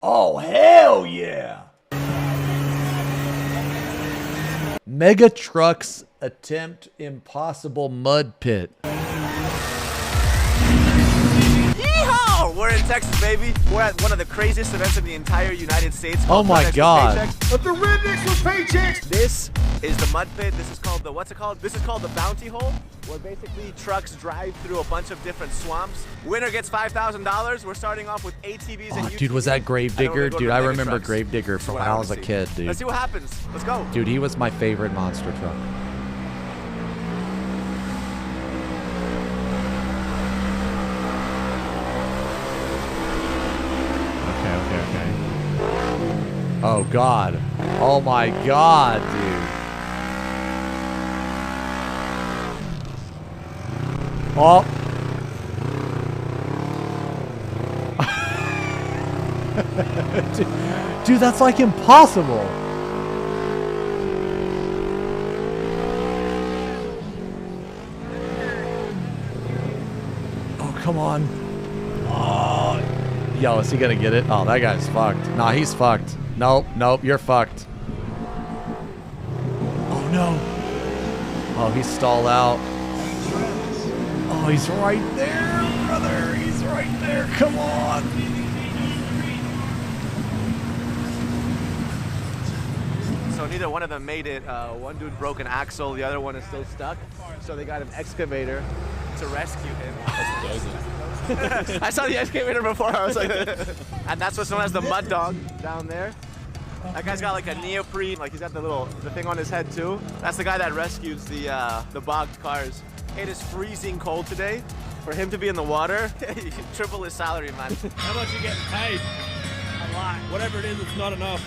Oh, hell yeah! Mega trucks attempt impossible mud pit. Yeehaw! We're in Texas, baby. We're at one of the craziest events in the entire United States. Oh my God. But the Rednecks with Paychecks. This is the mud pit. This is called the, what's it called? This is called the Bounty Hole, where basically trucks drive through a bunch of different swamps. Winner gets $5,000. We're starting off with ATVs and UTVs. Dude, was that Gravedigger? Dude, I remember Gravedigger from when I was a kid, dude. Let's see what happens. Let's go. Dude, he was my favorite monster truck. Okay. Oh, God. Oh, my God, dude. Oh. Dude, that's like impossible. Oh, come on. Oh. Yo, is he gonna get it? Oh, that guy's fucked. Nah, he's fucked. Nope, you're fucked. Oh, no. Oh, he's stalled out. Oh, he's right there, brother. He's right there. Come on. So neither one of them made it. One dude broke an axle. The other one is still stuck. So they got an excavator to rescue him. I saw the excavator before. I was like, and that's what's known as the mud dog down there. That guy's got like a neoprene, like he's got the thing on his head too. That's the guy that rescues the bogged cars. It is freezing cold today. For him to be in the water, triple his salary, man. How much you getting paid? A lot. Whatever it is, it's not enough.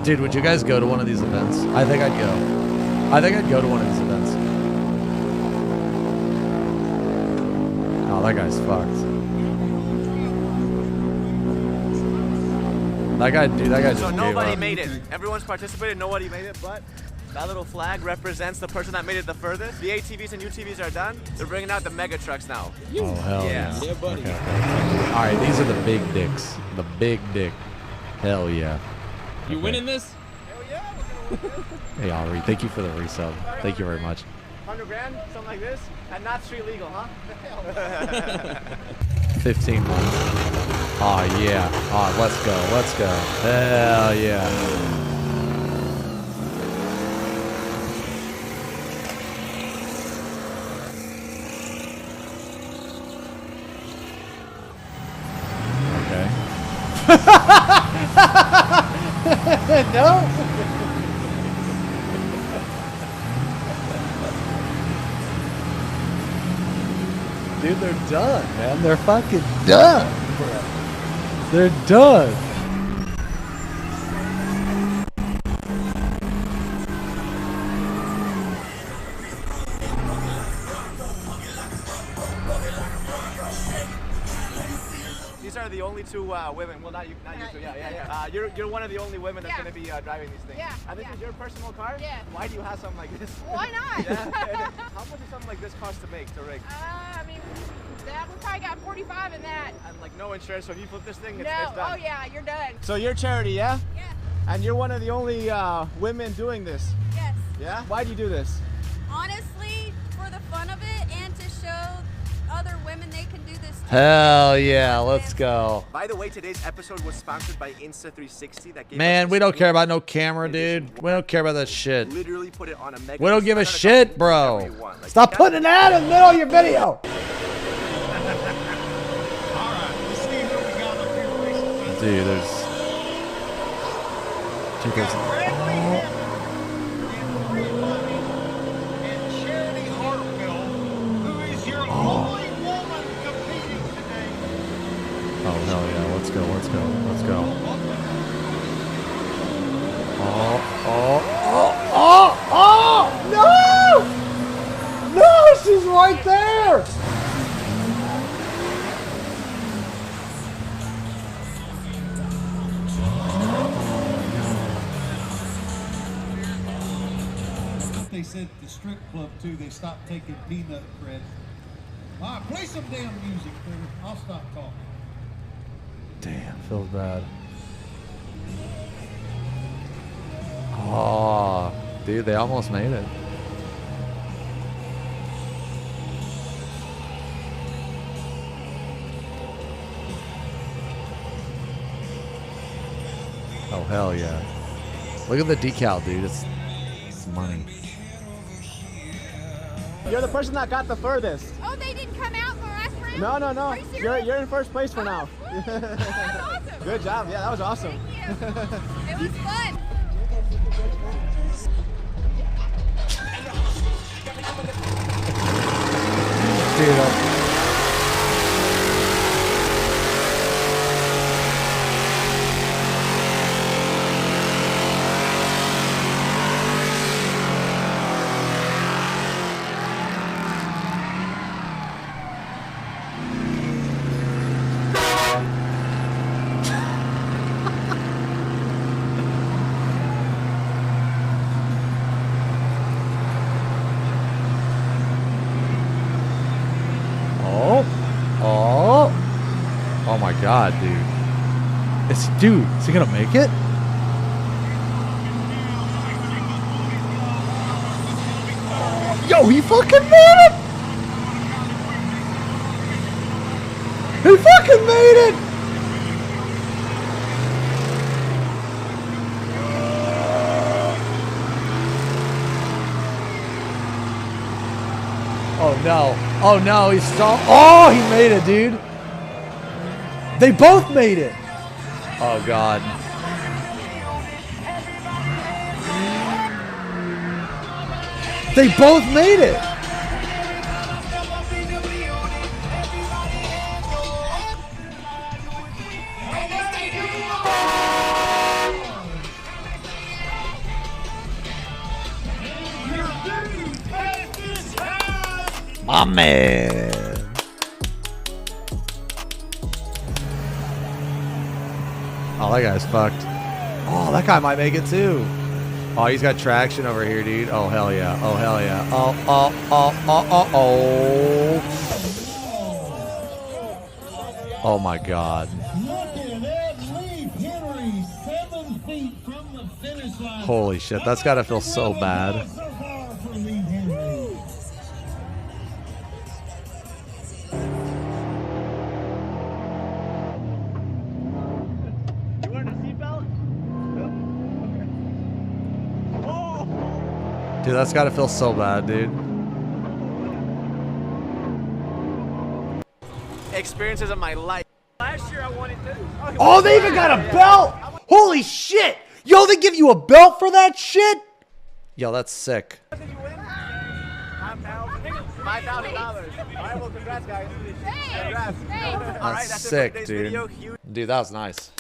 Dude, would you guys go to one of these events? I think I'd go. I think I'd go to one of these events. Oh, that guy's fucked. That guy just So gave nobody up. made it. Everyone's participated, nobody made it, but that little flag represents the person that made it the furthest. The ATVs and UTVs are done. They're bringing out the mega trucks now. Oh, hell yeah. Yeah, buddy. Okay. All right, these are the big dicks. The big dick. Hell yeah. You winning this? Hell yeah, we're gonna win this. Hey, Ari, thank you for the resub. Thank you very much. 100 grand, something like this, and not street legal, huh? 15 months. Oh, yeah. Oh, let's go. Let's go. Hell yeah. Okay. No. Dude, they're done, man. They're fucking done. They're done. These are the only two women. Well, not you two. Yeah. You're one of the only women that's going to be driving these things. Yeah. And this is your personal car? Yeah. Why do you have something like this? Why not? Yeah. How much does something like this cost to make, to rig? I mean, that we probably got 45 in that. And like no insurance, so if you flip this thing, it's No. done. Oh yeah, you're done. So you're charity, yeah? Yeah. And you're one of the only women doing this. Yes. Yeah? Why do you do this? Honestly, for the fun of it and to show other women they can do this too. Hell yeah. Let's go. By the way, today's episode was sponsored by Insta360. That gave Man, us we don't this care about no camera, dude. We don't care about that shit. Literally put it on a mega. We don't give a $600 shit, bro. whatever you want. Like, Stop you putting an ad in the middle of your video. Dude, there's... Dude, there's... Oh, hell yeah. Let's go, let's go, let's go. Oh, no! No, she's right there! they said at the strip club too, they stopped taking peanut credit. All right, play some damn music, Critter. I'll stop talking. Damn, feels bad. Oh, dude, they almost made it. Oh, hell yeah. Look at the decal, dude. It's money. You're the person that got the furthest. Oh, they didn't come out the last round? No, no, no. Are you serious? You're in first place for now. That's awesome. Good job. Yeah, that was awesome. Thank you. It was fun. Dude, oh my god, dude. Is he gonna make it? Yo, he fucking made it! He fucking made it! Oh no. Oh no, he stalled. Oh, he made it, dude. They both made it. Oh god. They both made it. My man. Oh, that guy's fucked. Oh, that guy might make it too. Oh, he's got traction over here, dude. Oh, hell yeah. Oh, hell yeah. Oh, oh, oh, oh, oh, oh. Oh, my God. Holy shit. That's got to feel so bad. Dude, that's gotta feel so bad, dude. Experiences of my life. Last year I won it too. Oh, they even got a belt! Holy shit! Yo, they give you a belt for that shit? Yo, that's sick. $5,000. All right, well, congrats, guys. Thanks. Congrats. Thanks. All right, That's that's sick, it for today's dude. video. Dude, that was nice.